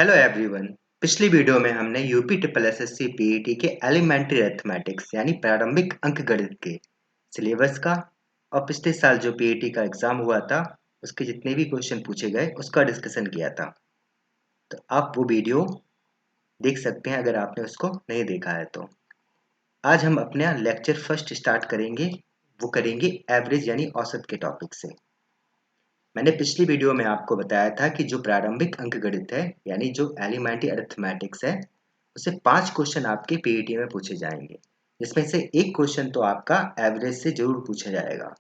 Hello everyone. पिछली video में हमने यूपी ट्रिपल एसएससी पीईटी के एलिमेंट्री अरिथमेटिक्स यानी प्रारंभिक अंकगणित के सिलेबस का और पिछले साल जो पीईटी का एग्जाम हुआ था उसके जितने भी क्वेश्चन पूछे गए उसका डिस्कशन किया था। तो आप वो वीडियो देख सकते हैं अगर आपने उसको नहीं देखा है तो। आज हम अपना लेक्चर फर्स्ट स्टार्ट करेंगे, वो करेंगे एवरेज यानी औसत के टॉपिक से। मैंने पिछली वीडियो में आपको बताया था कि जो प्रारंभिक अंकगणित है यानी जो एलिमेंट्री अरिथमेटिक्स है उससे 5 क्वेश्चन आपके पीईटी में पूछे जाएंगे, जिसमें से एक क्वेश्चन तो आपका एवरेज से जरूर पूछा जाएगा।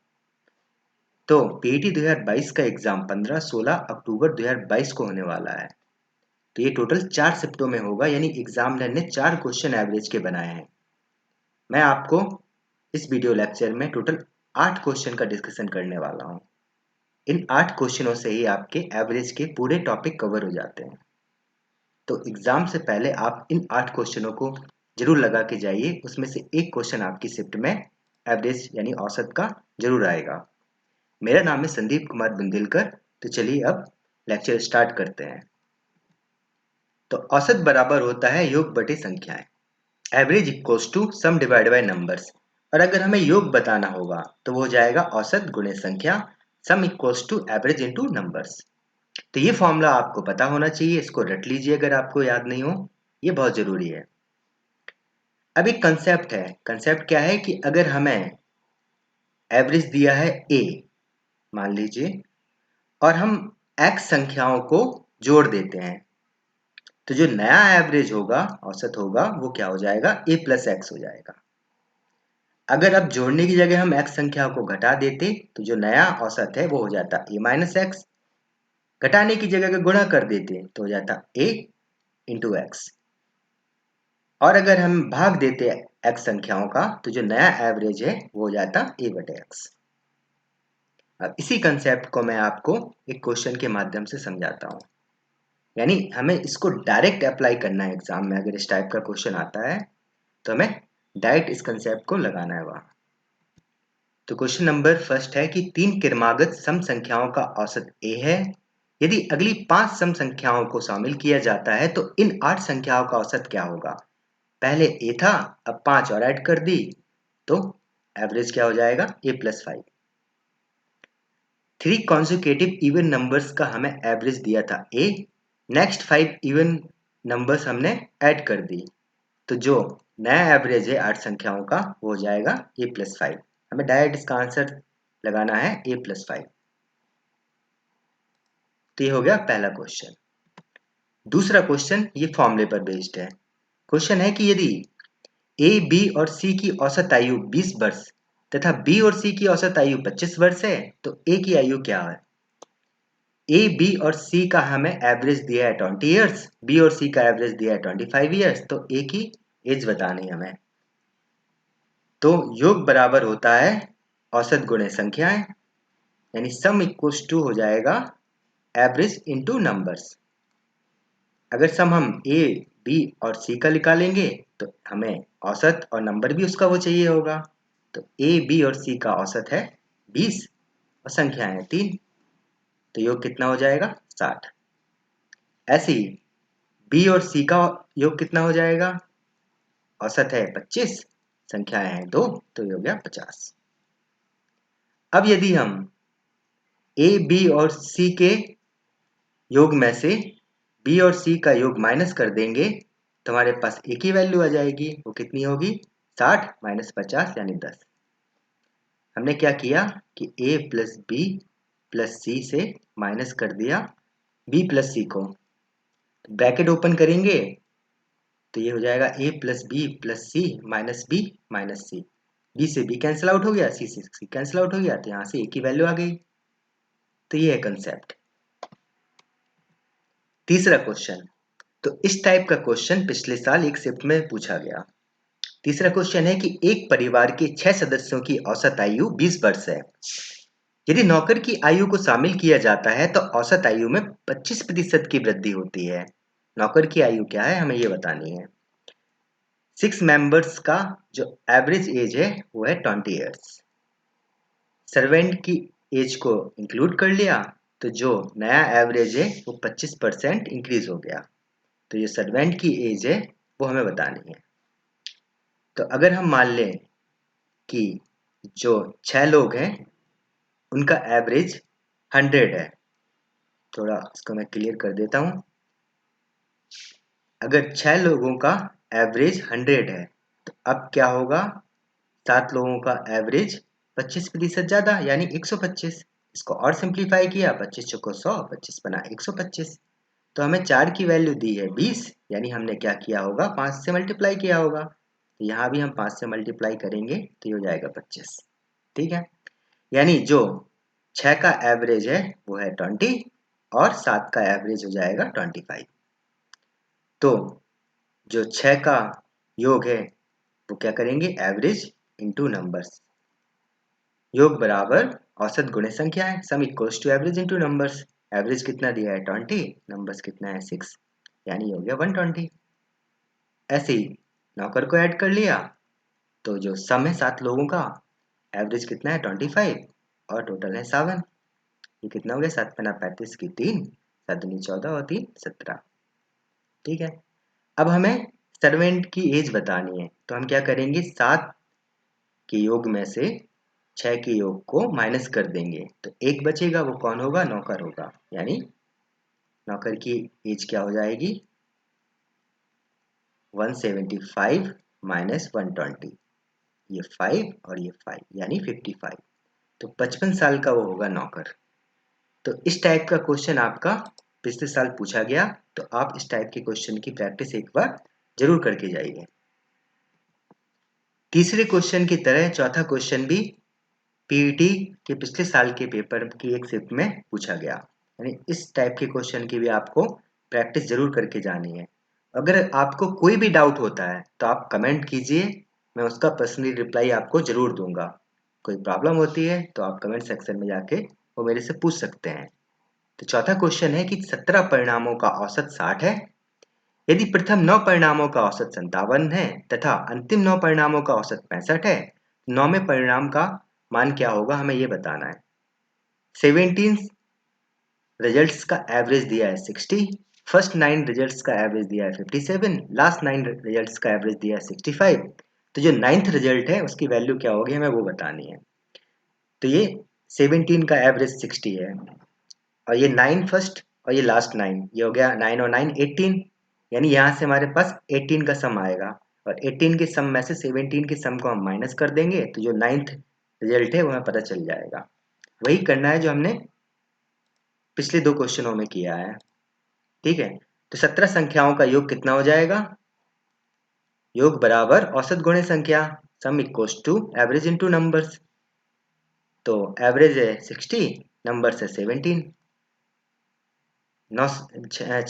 तो पीईटी 2022 का एग्जाम 15-16 अक्टूबर 2022 को होने वाला है। तो ये टोटल 4 शिफ्टों में होगा, यानी एग्जामिनर ने 4 क्वेश्चन एवरेज के बनाए हैं। मैं आपको इस वीडियो लेक्चर में टोटल 8 क्वेश्चन का डिस्कशन करने वाला हूँ। इन 8 क्वेश्चनों से ही आपके एवरेज के पूरे टॉपिक कवर हो जाते हैं। तो एग्जाम से पहले आप इन 8 क्वेश्चनों को जरूर लगा के जाइए, उसमें से एक क्वेश्चन आपकी शिफ्ट में एवरेज यानी औसत का जरूर आएगा। मेरा नाम है संदीप कुमार बुंदेलकर। तो चलिए अब लेक्चर स्टार्ट करते हैं। तो औसत बराबर होता है योग बटे संख्याएं। Average equals to sum divide by numbers. और अगर हमें योग बताना होगा तो वो हो जाएगा औसत गुणे संख्या, sum equals to average into numbers. तो ये फॉर्मूला आपको पता होना चाहिए, इसको रट लीजिए अगर आपको याद नहीं हो, ये बहुत जरूरी है। अब एक कंसेप्ट है। कंसेप्ट क्या है कि अगर हमें एवरेज दिया है ए मान लीजिए और हम एक्स संख्याओं को जोड़ देते हैं, तो जो नया एवरेज होगा, औसत होगा, वो क्या हो जाएगा, ए प्लस एक्स हो जाएगा। अगर अब जोड़ने की जगह हम एक्स संख्या को घटा देते तो जो नया औसत है वो हो जाता ए माइनस एक्स। घटाने की जगह अगर गुणा कर देते तो हो जाता ए इंटू एक्स। और अगर हम भाग देते एक्स संख्याओं का तो जो नया एवरेज है वो हो जाता ए बटे एक्स। अब इसी कंसेप्ट को मैं आपको एक क्वेश्चन के माध्यम से समझाता हूँ, यानी हमें इसको डायरेक्ट अप्लाई करना है। एग्जाम में अगर इस टाइप का क्वेश्चन आता है तो हमें डायरेक्ट इस कंसेप्ट को लगाना है वहां। तो क्वेश्चन नंबर फर्स्ट है कि 3 क्रमागत सम संख्याओं का औसत ए है। यदि अगली 5 सम संख्याओं को शामिल किया जाता है तो इन 8 संख्याओं का औसत क्या होगा। पहले ए था, अब 5 और ऐड कर दी तो एवरेज क्या हो जाएगा, ए प्लस 5। 3 कॉन्जिक्यूटिव इवन नंबर्स का हमें एवरेज दिया था ए। नेक्स्ट 5 इवन नंबर्स हमने ऐड कर दी, तो जो नया एवरेज है 8 संख्याओं का वो हो जाएगा ए प्लस 5। हमें डायरेक्ट इसका आंसर लगाना है ए प्लस 5। तो ये हो गया पहला क्वेश्चन। दूसरा क्वेश्चन ये फॉर्मूले पर बेस्ड है। क्वेश्चन है कि यदि ए, बी और सी की औसत आयु 20 वर्ष तथा बी और सी की औसत आयु 25 वर्ष है तो ए की आयु क्या है। ए, बी और सी का हमें एवरेज दिया है 20 ईयर्स, बी और सी का एवरेज दिया है 25 ईयर्स, तो ए की एज बतानी है हमें। तो योग बराबर होता है औसत गुणे संख्याएं, यानी सम इक्वल्स टू हो जाएगा एवरेज इनटू नंबर्स। अगर सम हम ए, बी और सी का निकालेंगे तो हमें औसत और नंबर भी उसका वो चाहिए होगा। तो ए, बी और सी का औसत है 20 और संख्याएं हैं 3, तो योग कितना हो जाएगा 60। ऐसे ही बी और सी का योग कितना हो जाएगा, औसत है 25, संख्याएं हैं 2, तो ये हो गया 50। अब यदि हम ए, बी और सी के योग में से बी और सी का योग माइनस कर देंगे तो हमारे पास एक ही वैल्यू आ जाएगी। वो कितनी होगी, 60 माइनस 50 यानी 10। हमने क्या किया कि ए प्लस बी प्लस सी से माइनस कर दिया बी प्लस सी को। ब्रैकेट ओपन करेंगे तो ये हो जाएगा ए प्लस सी माइनस बी माइनस सी। बी से बी कैंसिल आउट हो गया, सी से सी कैंसिल आउट हो गया, तो यहाँ से एक ही वैल्यू आ गई। तो ये है कंसेप्ट। तीसरा क्वेश्चन, तो इस टाइप का क्वेश्चन पिछले साल एक शिफ्ट में पूछा गया। तीसरा क्वेश्चन है कि एक परिवार के 6 सदस्यों की औसत आयु 20 वर्ष है। यदि नौकर की आयु को शामिल किया जाता है तो औसत आयु में 25% की वृद्धि होती है। नौकर की आयु क्या है हमें ये बतानी है। 6 मेंबर्स का जो एवरेज एज है वो है 20 ईयर्स। सर्वेंट की एज को इंक्लूड कर लिया तो जो नया एवरेज है वो 25% इंक्रीज हो गया। तो ये सर्वेंट की एज है वो हमें बतानी है। तो अगर हम मान लें कि जो 6 लोग हैं उनका एवरेज 100 है, थोड़ा इसको मैं क्लियर कर देता हूँ। अगर 6 लोगों का एवरेज 100 है तो अब क्या होगा, 7 लोगों का एवरेज 25% ज़्यादा यानी 125। इसको और सिंप्लीफाई किया, 25 चौको 100, 25 बना 125। तो हमें 4 की वैल्यू दी है 20, यानी हमने क्या किया होगा, 5 से मल्टीप्लाई किया होगा। तो यहाँ भी हम 5 से मल्टीप्लाई करेंगे तो ये हो जाएगा 25। ठीक है, यानी जो 6 का एवरेज है वो है 20 और 7 का एवरेज हो जाएगा 25। तो जो 6 का योग है वो क्या करेंगे, एवरेज इंटू नंबर्स, योग बराबर औसत गुणे संख्या है, sum equals to average into numbers. Average कितना दिया है 20, नंबर्स कितना है 6, यानी हो गया 120। ऐसे ही नौकर को ऐड कर लिया तो जो सम है 7 लोगों का, एवरेज कितना है 25 और टोटल है 7। ये कितना हो गया, 7 पन्ना 35 की 3, 7 दूनी 14 और 3 17। ठीक है, अब हमें सर्वेंट की एज बतानी है तो हम क्या करेंगे, 7 के योग में से 6 के योग को माइनस कर देंगे तो एक बचेगा, वो कौन होगा, नौकर होगा। यानी नौकर की एज क्या हो जाएगी, 175 माइनस 120, ये 5 और ये 5 यानी 55। तो 55 साल का वो होगा नौकर। तो इस टाइप का क्वेश्चन आपका पिछले साल पूछा गया, तो आप इस टाइप के क्वेश्चन की प्रैक्टिस एक बार जरूर करके जाइए। तीसरे क्वेश्चन की तरह चौथा क्वेश्चन भी पीईटी के पिछले साल के पेपर की एक शिफ्ट में पूछा गया, यानी इस टाइप के क्वेश्चन की भी आपको प्रैक्टिस जरूर करके जानी है। अगर आपको कोई भी डाउट होता है तो आप कमेंट कीजिए, मैं उसका पर्सनली रिप्लाई आपको जरूर दूंगा। कोई प्रॉब्लम होती है तो आप कमेंट सेक्शन में जाके वो मेरे से पूछ सकते हैं। तो चौथा क्वेश्चन है कि 17 परिणामों का औसत 60 है, यदि प्रथम 9 परिणामों का औसत 57 है तथा अंतिम 9 परिणामों का औसत 65 है, 9वें परिणाम का मान क्या होगा, हमें ये बताना है। 17 रिजल्ट्स का एवरेज दिया है 60, फर्स्ट 9 रिजल्ट्स का एवरेज दिया है 57, लास्ट 9 रिजल्ट्स का एवरेज दिया है 65। तो जो 9th रिजल्ट है उसकी वैल्यू क्या होगी, हमें वो बतानी है। तो ये 17 का एवरेज 60 है और ये 9 फर्स्ट और ये लास्ट 9, ये हो गया 9 और 9 18, यानी यहाँ से हमारे पास 18 का सम आएगा और 18 के सम में से 17 के सम को हम माइनस कर देंगे तो जो 9th रिजल्ट है वो हमें पता चल जाएगा। वही करना है जो हमने पिछले 2 क्वेश्चनों में किया है। ठीक है, तो 17 संख्याओं का योग कितना हो जाएगा, योग बराबर औसत गुणे संख्या, sum equals to average into numbers. तो एवरेज है 60, नंबर्स है 17, 9 छः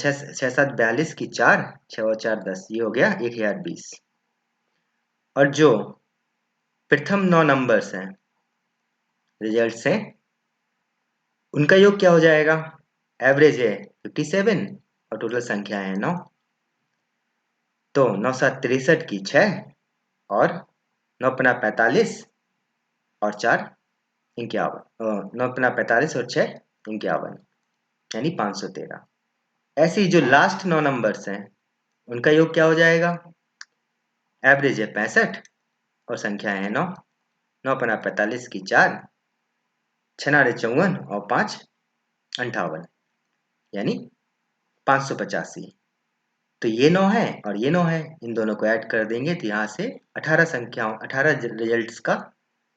7 42 की 4, 6 और 4 10, ये हो गया 1020। और जो प्रथम 9 नंबर्स हैं, रिजल्ट्स हैं, उनका योग क्या हो जाएगा, एवरेज है 57 और टोटल संख्या है 9। तो 9 7 63 की 6 और 9 पन्ना 45 और 4 51, 9 पन्ना 45 और 6 51, यानी 513। ऐसे ही जो लास्ट 9 नंबर्स हैं उनका योग क्या हो जाएगा, एवरेज है 65 और संख्या है 9, 9 पन्ना 45 की 4, 6 नारे 54 और 5 58, यानी 585। तो ये 9 है और ये 9 है, इन दोनों को ऐड कर देंगे तो यहाँ से 18 संख्याओं 18 रिजल्ट्स का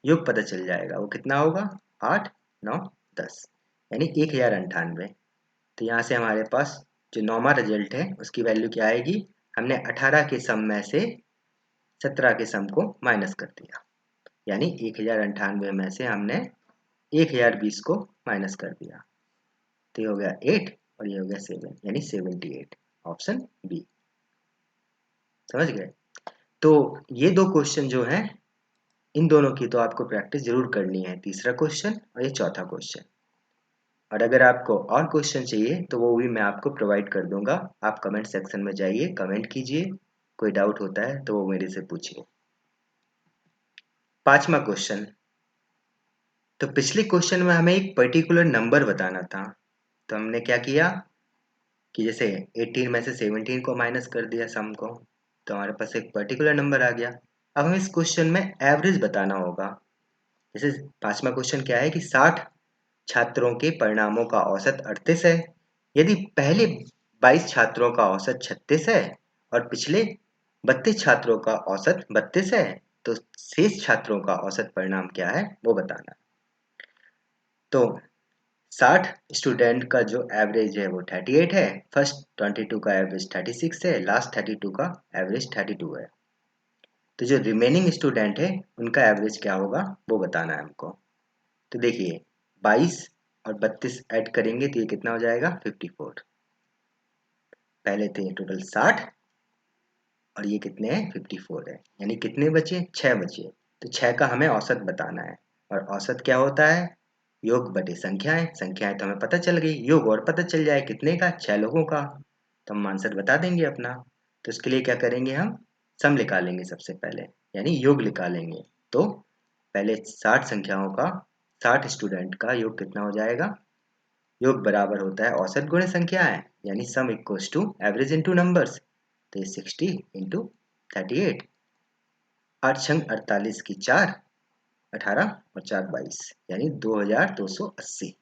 योग पता चल जाएगा। वो कितना होगा, 8 9 10, यानी 1098। तो यहाँ से हमारे पास जो 9वां रिजल्ट है उसकी वैल्यू क्या आएगी, हमने 18 के सम में से 17 के सम को माइनस कर दिया, यानी 1098 में से हमने 1020 को माइनस कर दिया। तो ये हो गया 8 और ये हो गया 7, यानी 78, ऑप्शन बी। समझ गए। तो ये 2 क्वेश्चन जो हैं, इन दोनों की तो आपको प्रैक्टिस जरूर करनी है, तीसरा क्वेश्चन और ये चौथा क्वेश्चन। और अगर आपको और क्वेश्चन चाहिए तो वो भी मैं आपको प्रोवाइड कर दूंगा। आप कमेंट सेक्शन में जाइए, कमेंट कीजिए, कोई डाउट होता है तो वो मेरे से पूछिए। 5वां क्वेश्चन, तो पिछले क्वेश्चन में हमें एक पर्टिकुलर नंबर बताना था, तो हमने क्या किया, कि जैसे 18 में से 17 को माइनस कर दिया सम को, तो हमारे पास एक पर्टिकुलर नंबर आ गया। अब हमें इस क्वेश्चन में एवरेज बताना होगा। जैसे 5वां क्वेश्चन क्या है कि 60 छात्रों के परिणामों का औसत 38 है। यदि पहले 22 छात्रों का औसत 36 है और पिछले 32 छात्रों का औसत 32 है, तो शेष छात्रों का औसत परिणाम क्या है वो बताना। तो 60 स्टूडेंट का जो एवरेज है वो 38 है, फर्स्ट 22 का एवरेज 36 है, लास्ट 32 का एवरेज 32 है। तो जो रिमेनिंग स्टूडेंट है उनका एवरेज क्या होगा वो बताना है हमको। तो देखिए 22 और 32 ऐड करेंगे तो ये कितना हो जाएगा 54। पहले थे टोटल 60 और ये कितने हैं 54 है, यानी कितने बचे 6 बचे। तो 6 का हमें औसत बताना है, और औसत क्या होता है योग बटे संख्याएं। संख्याएं तो हमें पता चल गई, योग और पता चल जाए कितने का 6 लोगों का, तो हम आंसर बता देंगे अपना। तो इसके लिए क्या करेंगे हम सम निकालेंगे सबसे पहले, यानी योग निकालेंगे। तो पहले 60 संख्याओं का 60 स्टूडेंट का योग कितना हो जाएगा, योग बराबर होता है औसत गुणे संख्याएं, यानी sum equals to average into numbers. तो ये 60 इंटू 38, 8 छंग 48 की 4, 18 और 4 22, यानी 2280।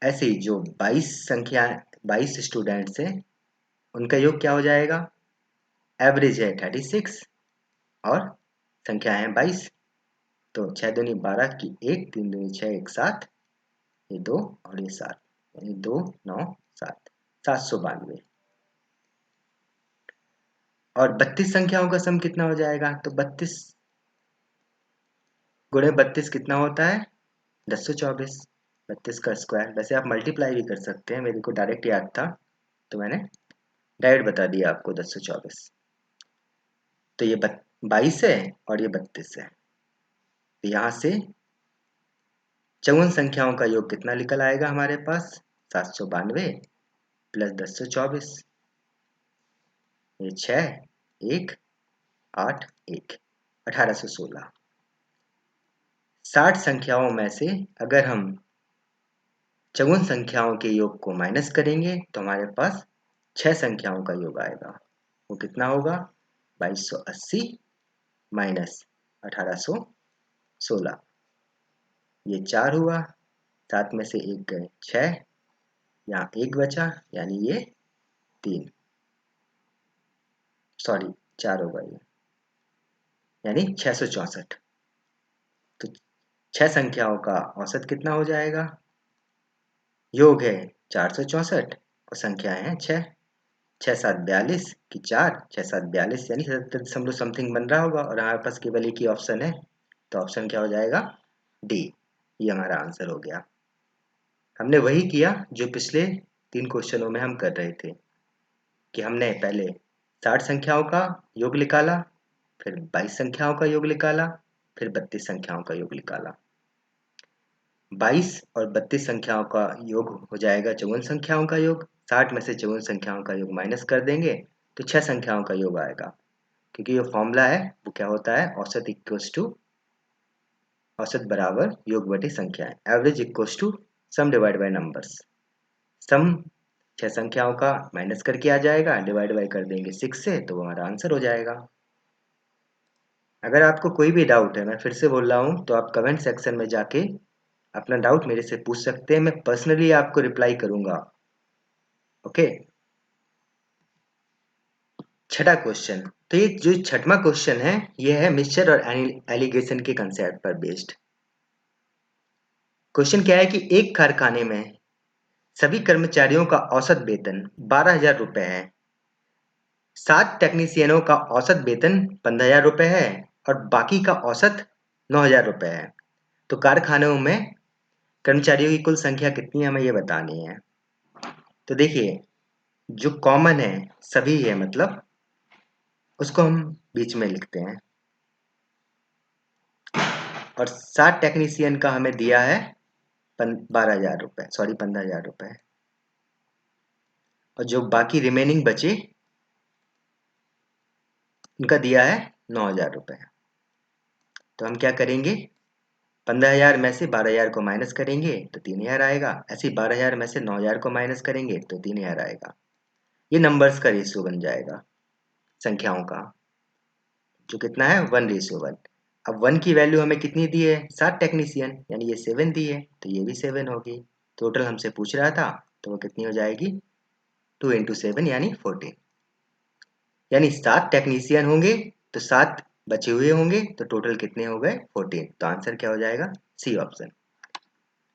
ऐसे ही जो 22 संख्या 22 स्टूडेंट्स हैं उनका योग क्या हो जाएगा, एवरेज है 36 और संख्या है 22। तो 6 दूनी 12 की 1, 3 दूनी 6, 1 7, ये 2 और ये 7, यानी 2 9 7, 792। और 32 संख्याओं का सम कितना हो जाएगा, तो 32 गुणे 32 कितना होता है 1024। 32 का स्क्वायर, वैसे आप मल्टीप्लाई भी कर सकते हैं, मेरे को डायरेक्ट याद था तो मैंने डायरेक्ट बता दिया आपको 1024। तो ये 22 है और ये 32 है, तो यहाँ से 54 संख्याओं का योग कितना निकल आएगा हमारे पास 792 प्लस 1024, ये 6 1 8 1, 1816। 60 संख्याओं में से अगर हम 54 संख्याओं के योग को माइनस करेंगे तो हमारे पास 6 संख्याओं का योग आएगा। वो कितना होगा 2280 माइनस 1816, ये 4 हुआ, 7 में से 1 गए 6, यहाँ 1 बचा यानी ये 3, सॉरी 4 होगा ये, यानी 664। तो 6 संख्याओं का औसत कितना हो जाएगा, योग है 464 और संख्याएं हैं 6, 6 7 42 की 4, 6 7 42 यानी 77 दशमलव समथिंग बन रहा होगा, और हमारे पास केवल एक ही ऑप्शन है, तो ऑप्शन क्या हो जाएगा डी। ये हमारा आंसर हो गया। हमने वही किया जो पिछले 3 क्वेश्चनों में हम कर रहे थे, कि हमने पहले 60 संख्याओं का योग निकाला, फिर 22 संख्याओं का योग निकाला, फिर 32 संख्याओं का योग निकाला। 22 और 32 संख्याओं का योग हो जाएगा 54 संख्याओं का योग, 60 में से 54 संख्याओं का योग माइनस कर देंगे तो 6 संख्याओं का योग आएगा। क्योंकि ये फॉर्मूला है वो क्या होता है, औसत इक्वल्स टू औसत बराबर योग बटे संख्याएं, average equals to sum divide by numbers. Sum 6 संख्याओं का माइनस करके आ जाएगा, डिवाइड बाय कर देंगे 6 से, तो हमारा आंसर हो जाएगा। अगर आपको कोई भी डाउट है, मैं फिर से बोल रहा हूँ, तो आप कमेंट सेक्शन में जाके अपना डाउट मेरे से पूछ सकते हैं, मैं पर्सनली आपको रिप्लाई करूंगा। ओके। छठा क्वेश्चन, तो ये जो छठवां क्वेश्चन है ये है मिक्सचर और एलिगेशन के कंसेप्ट पर बेस्ड। क्वेश्चन क्या है कि एक कारखाने में सभी कर्मचारियों का औसत वेतन 12,000 रुपए है, 7 टेक्नीशियनों का औसत वेतन 15,000 रुपए है और बाकी का औसत 9,000 रुपए है। तो कारखानों में कर्मचारियों की कुल संख्या कितनी है हमें ये बतानी है। तो देखिए जो कॉमन है सभी है, मतलब उसको हम बीच में लिखते हैं, और 7 टेक्नीशियन का हमें दिया है 12,000 रुपए, सॉरी 15,000 रुपए, और जो बाकी रिमेनिंग बचे उनका दिया है 9,000 रुपए। तो हम क्या करेंगे, 15,000 में से 12,000 को माइनस करेंगे तो 3,000 आएगा। ऐसे ही 12,000 में से 9,000 को माइनस करेंगे तो 3,000 आएगा। ये नंबर्स का रेशियो बन जाएगा संख्याओं का, जो कितना है 1:1। अब 1 की वैल्यू हमें कितनी दी है 7 टेक्नीशियन, यानी ये 7 दी है तो ये भी 7 होगी। टोटल हमसे पूछ रहा था तो वो कितनी हो जाएगी 2 इंटू 7 यानी 14, यानी 7 टेक्नीशियन होंगे तो 7 बचे हुए होंगे तो टोटल कितने हो गए 14। तो आंसर क्या हो जाएगा सी ऑप्शन।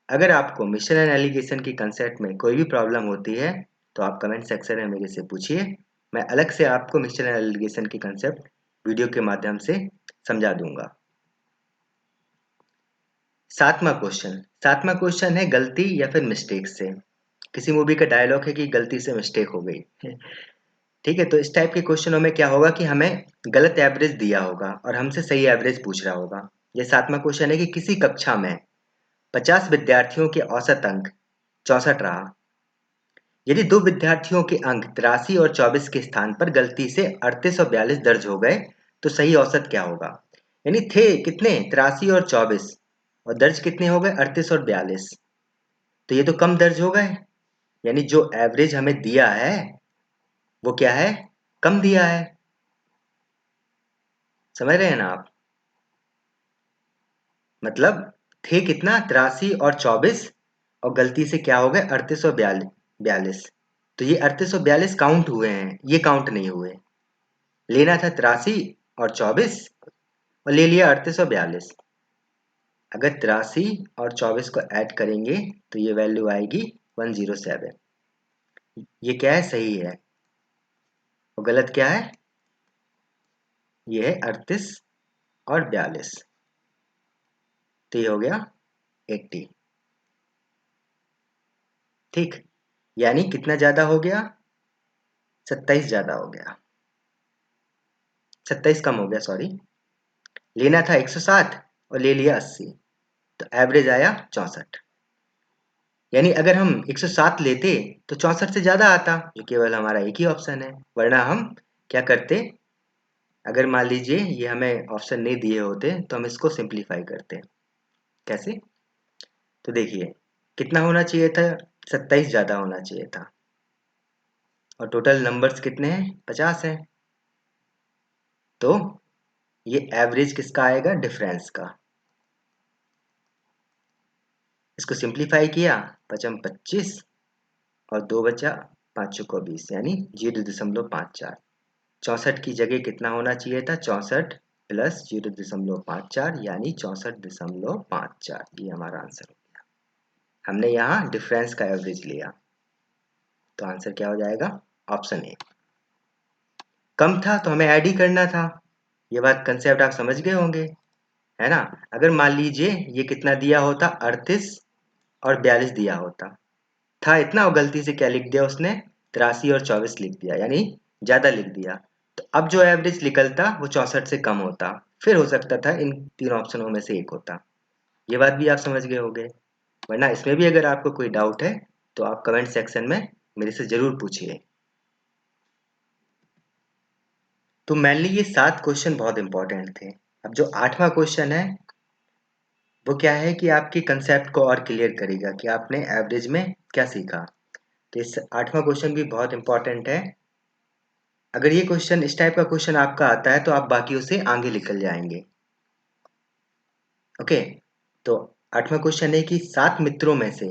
अगर आपको मिशन एंड एलिगेशन की कंसेप्ट में कोई भी प्रॉब्लम होती है तो आप कमेंट सेक्शन में मेरे से पूछिए, मैं अलग से आपको मिशन एंड एलिगेशन की कंसेप्ट वीडियो के माध्यम से समझा दूंगा। सातवां क्वेश्चन है गलती या फिर मिस्टेक से। किसी मूवी का डायलॉग है कि गलती से मिस्टेक हो गई। ठीक है, तो इस टाइप के क्वेश्चनों में क्या होगा कि हमें गलत एवरेज दिया होगा और हमसे सही एवरेज पूछ रहा होगा। ये सातवां क्वेश्चन है कि किसी कक्षा में 50 विद्यार्थियों के औसत अंक 64 रहा। यदि दो विद्यार्थियों के अंक 83 और 24 के स्थान पर गलती से 38 और 42 दर्ज हो गए तो सही औसत क्या होगा। यानी थे कितने 83 और 24 और दर्ज कितने हो गए 38 और 42, तो ये तो कम दर्ज हो गए, यानी जो एवरेज हमें दिया है वो क्या है कम दिया है। समझ रहे हैं ना आप, मतलब थे कितना 83 और 24 और गलती से क्या हो गए 38 और 42, तो ये 38 और 42 काउंट हुए हैं, ये काउंट नहीं हुए। लेना था 83 और 24 और ले लिया 38 और 42। अगर 83 और 24 को ऐड करेंगे तो ये वैल्यू आएगी 107। ये क्या है सही है और गलत क्या है, ये है 38 और 42, तो ये हो गया 80। ठीक, यानी कितना ज्यादा हो गया 27 ज्यादा हो गया, 27 कम हो गया सॉरी। लेना था 107 और ले लिया 80, तो एवरेज आया 64। यानी अगर हम 107 लेते तो 64 से ज्यादा आता, जो केवल हमारा एक ही ऑप्शन है। वरना हम क्या करते, अगर मान लीजिए ये हमें ऑप्शन नहीं दिए होते तो हम इसको सिंप्लीफाई करते। कैसे, तो देखिए कितना होना चाहिए था 27 ज्यादा होना चाहिए था और टोटल नंबर्स कितने हैं 50 हैं, तो ये एवरेज किसका आएगा डिफरेंस का। इसको सिंप्लीफाई किया 25 और 2 बचा 5 चौको 20 यानी 0.54। 64 की जगह कितना होना चाहिए था 64 प्लस 0.54 यानी 64.54। ये हमारा आंसर हो गया। हमने यहाँ डिफरेंस का एवरेज लिया, तो आंसर क्या हो जाएगा ऑप्शन ए। कम था तो हमें ऐड ही करना था, ये बात कंसेप्ट आप समझ गए होंगे, है ना। अगर मान लीजिए ये कितना दिया होता 38 और 42 दिया होता, था इतना और गलती से क्या लिख दिया उसने 83 और 24 लिख दिया, यानी ज्यादा लिख दिया, तो अब जो एवरेज निकलता वो 64 से कम होता, फिर हो सकता था इन तीन ऑप्शनों में से एक होता। ये बात भी आप समझ गए होंगे। वरना इसमें भी अगर आपको कोई डाउट है तो आप कमेंट सेक्शन में मेरे से जरूर पूछिए। तो मेनली ये 7 क्वेश्चन बहुत इंपॉर्टेंट थे। अब जो 8वां क्वेश्चन है वो क्या है कि आपके कंसेप्ट को और क्लियर करेगा कि आपने एवरेज में क्या सीखा। तो इस 8वां क्वेश्चन भी बहुत इंपॉर्टेंट है। अगर ये क्वेश्चन इस टाइप का क्वेश्चन आपका आता है तो आप बाकियों से आगे निकल जाएंगे। ओके, तो 8वां क्वेश्चन है कि 7 मित्रों में से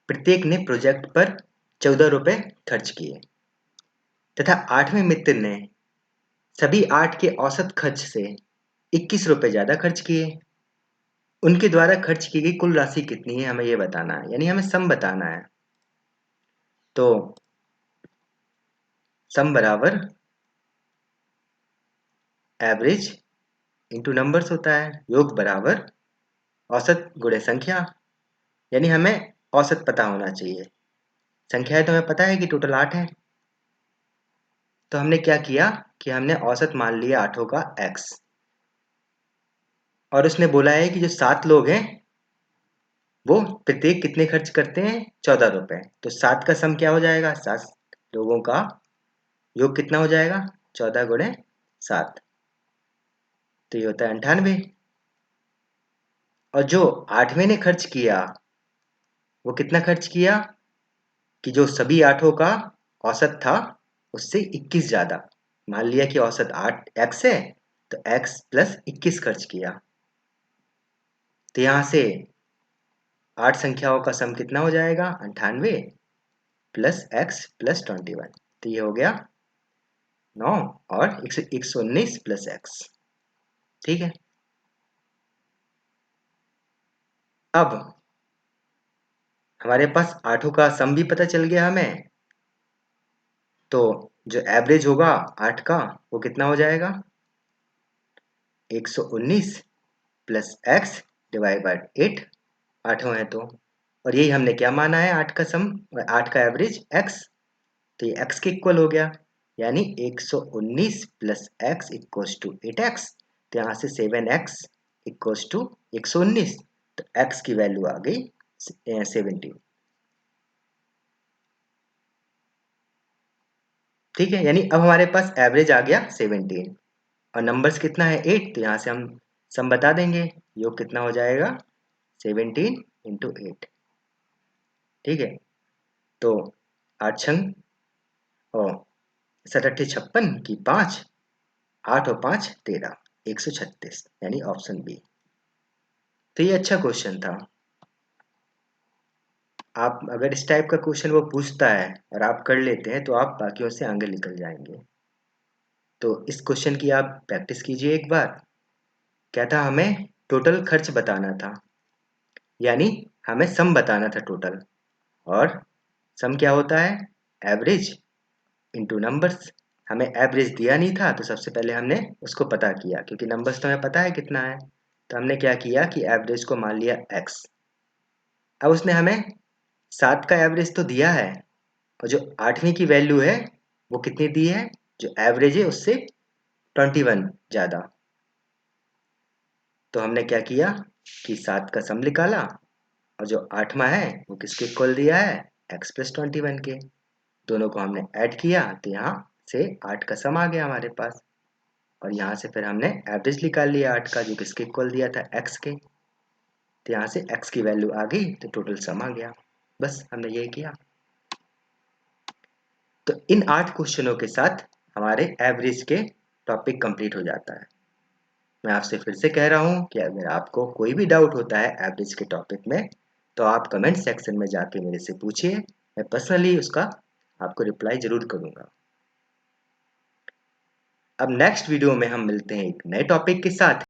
प्रत्येक ने प्रोजेक्ट पर 14 रुपए खर्च किए तथा 8वें मित्र ने सभी 8 के औसत खर्च से 21 रुपए ज्यादा खर्च किए। उनके द्वारा खर्च की गई कुल राशि कितनी है हमें ये बताना है, यानी हमें सम बताना है। तो सम बराबर एवरेज इंटू नंबर्स होता है, योग बराबर औसत गुणे संख्या, यानी हमें औसत पता होना चाहिए। संख्या है तो हमें पता है कि टोटल 8 है, तो हमने क्या किया कि हमने औसत मान लिया 8 का x, और उसने बोला है कि जो 7 लोग हैं वो प्रत्येक कितने खर्च करते हैं 14 रुपए, तो 7 का सम क्या हो जाएगा 7 लोगों का योग कितना हो जाएगा 14 गुणे 7, तो ये होता है 98। और जो 8वें ने खर्च किया वो कितना खर्च किया कि जो सभी 8 का औसत था उससे 21 ज्यादा। मान लिया कि औसत 8 x है तो x प्लस 21 खर्च किया। तो यहां से 8 संख्याओं का सम कितना हो जाएगा 98 प्लस x प्लस 21। तो ये हो गया 9 और 119 प्लस x। ठीक है। अब हमारे पास 8 का सम भी पता चल गया हमें, तो जो एवरेज होगा 8 का वो कितना हो जाएगा 119 प्लस x डिवाइड बाय 8। 8 है तो, और यही हमने क्या माना है 8 का सम, 8 का एवरेज x। तो ये x के इक्वल हो गया, यानी 119 plus x equals to 8x। तो यहाँ से 7x इक्वल्स टू 119। तो x की वैल्यू आ गई 17। ठीक है, यानी अब हमारे पास एवरेज आ गया 17 और नंबर्स कितना है 8। तो यहाँ से हम सम बता देंगे, योग कितना हो जाएगा 17 इंटू 8। ठीक है, तो 8 छंग और 7 56 की 5, 8 और 5 13, 136, यानी ऑप्शन बी। तो ये अच्छा क्वेश्चन था। आप अगर इस टाइप का क्वेश्चन वो पूछता है और आप कर लेते हैं तो आप बाकियों से आगे निकल जाएंगे। तो इस क्वेश्चन की आप प्रैक्टिस कीजिए एक बार। क्या था, हमें टोटल खर्च बताना था, यानी हमें सम बताना था टोटल। और सम क्या होता है एवरेज इंटू नंबर्स। हमें एवरेज दिया नहीं था तो सबसे पहले हमने उसको पता किया, क्योंकि नंबर्स तो हमें पता है कितना है। तो हमने क्या किया कि एवरेज को मान लिया x। अब उसने हमें 7 का एवरेज तो दिया है, और जो 8वीं की वैल्यू है वो कितनी दी है, जो एवरेज है उससे 21 ज्यादा। तो हमने क्या किया कि 7 का सम निकाला, और जो 8वां है वो किसके इक्वल दिया है x प्लस 21 के। दोनों को हमने ऐड किया तो यहाँ से 8 का सम आ गया हमारे पास। और यहाँ से फिर हमने एवरेज निकाल लिया 8 का, जो किसके इक्वल दिया था x के। तो यहाँ से x की वैल्यू आ गई तो टोटल सम आ गया। बस हमने यही किया। तो इन 8 क्वेश्चनों के साथ हमारे एवरेज के टॉपिक कंप्लीट हो जाता है। मैं आपसे फिर से कह रहा हूँ कि अगर आपको कोई भी डाउट होता है एवरेज के टॉपिक में तो आप कमेंट सेक्शन में जाके मेरे से पूछिए, मैं पर्सनली उसका आपको रिप्लाई जरूर करूंगा। अब नेक्स्ट वीडियो में हम मिलते हैं एक नए टॉपिक के साथ।